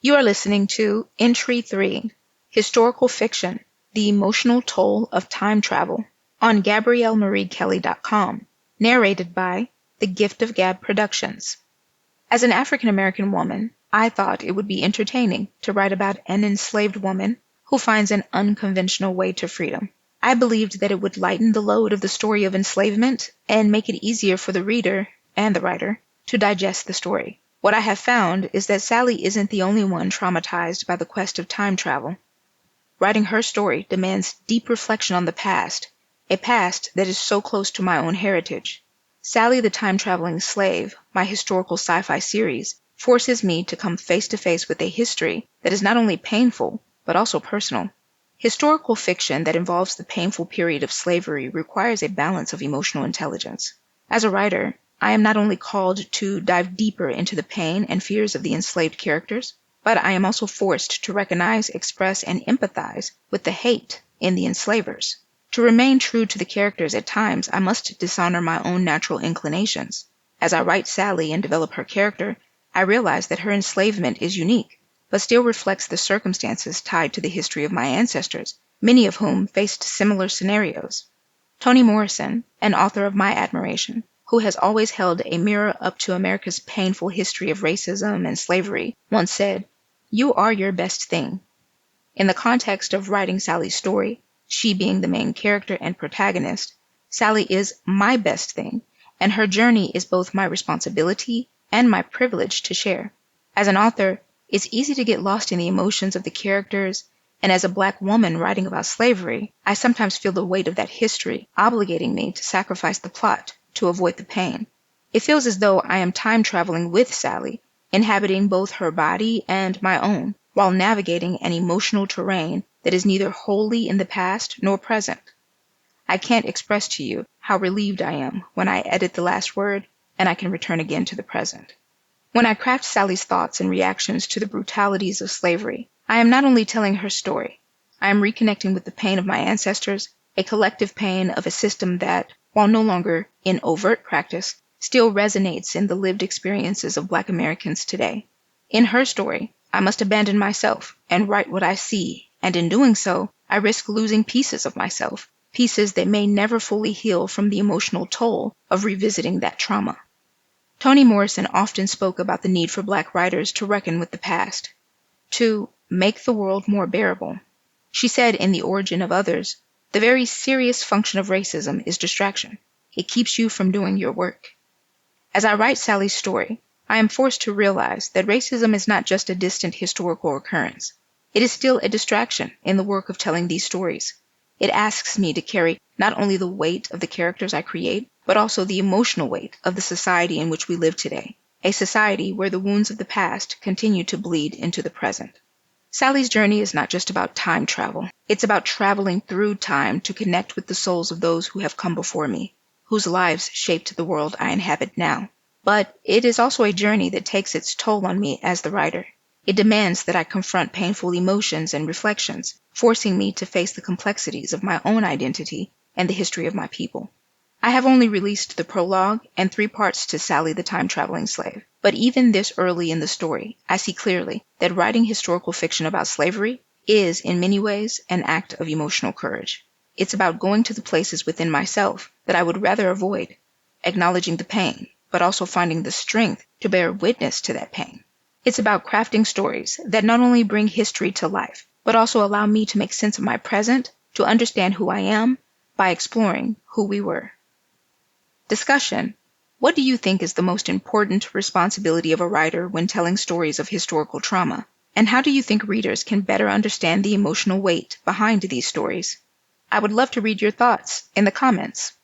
You are listening to Entry 3, Historical Fiction, The Emotional Toll of Time Travel, on GabrielleMarieKelly.com, narrated by The Gift of Gab Productions. As an African American woman, I thought it would be entertaining to write about an enslaved woman who finds an unconventional way to freedom. I believed that it would lighten the load of the story of enslavement and make it easier for the reader and the writer to digest the story. What I have found is that Sally isn't the only one traumatized by the quest of time travel. Writing her story demands deep reflection on the past, a past that is so close to my own heritage. Sally the Time-Traveling Slave, my historical sci-fi series, forces me to come face to face with a history that is not only painful, but also personal. Historical fiction that involves the painful period of slavery requires a balance of emotional intelligence. As a writer, I am not only called to dive deeper into the pain and fears of the enslaved characters, but I am also forced to recognize, express, and empathize with the hate in the enslavers. To remain true to the characters at times, I must dishonor my own natural inclinations. As I write Sally and develop her character, I realize that her enslavement is unique, but still reflects the circumstances tied to the history of my ancestors, many of whom faced similar scenarios. Toni Morrison, an author of my admiration, who has always held a mirror up to America's painful history of racism and slavery, once said, "You are your best thing." In the context of writing Sally's story, she being the main character and protagonist, Sally is my best thing, and her journey is both my responsibility and my privilege to share. As an author, it's easy to get lost in the emotions of the characters, and as a Black woman writing about slavery, I sometimes feel the weight of that history obligating me to sacrifice the plot to avoid the pain. It feels as though I am time traveling with Sally, inhabiting both her body and my own, while navigating an emotional terrain that is neither wholly in the past nor present. I can't express to you how relieved I am when I edit the last word and I can return again to the present. When I craft Sally's thoughts and reactions to the brutalities of slavery, I am not only telling her story, I am reconnecting with the pain of my ancestors, a collective pain of a system that, while no longer in overt practice, still resonates in the lived experiences of Black Americans today. In her story, I must abandon myself and write what I see, and in doing so, I risk losing pieces of myself, pieces that may never fully heal from the emotional toll of revisiting that trauma. Toni Morrison often spoke about the need for Black writers to reckon with the past, to make the world more bearable. She said in The Origin of Others, "The very serious function of racism is distraction. It keeps you from doing your work." As I write Sally's story, I am forced to realize that racism is not just a distant historical occurrence. It is still a distraction in the work of telling these stories. It asks me to carry not only the weight of the characters I create, but also the emotional weight of the society in which we live today, a society where the wounds of the past continue to bleed into the present. Sally's journey is not just about time travel. It's about traveling through time to connect with the souls of those who have come before me, whose lives shaped the world I inhabit now. But it is also a journey that takes its toll on me as the writer. It demands that I confront painful emotions and reflections, forcing me to face the complexities of my own identity and the history of my people. I have only released the prologue and 3 parts to Sally the Time-Traveling Slave, but even this early in the story, I see clearly that writing historical fiction about slavery is, in many ways, an act of emotional courage. It's about going to the places within myself that I would rather avoid, acknowledging the pain, but also finding the strength to bear witness to that pain. It's about crafting stories that not only bring history to life, but also allow me to make sense of my present, to understand who I am, by exploring who we were. Discussion. What do you think is the most important responsibility of a writer when telling stories of historical trauma? And how do you think readers can better understand the emotional weight behind these stories? I would love to read your thoughts in the comments.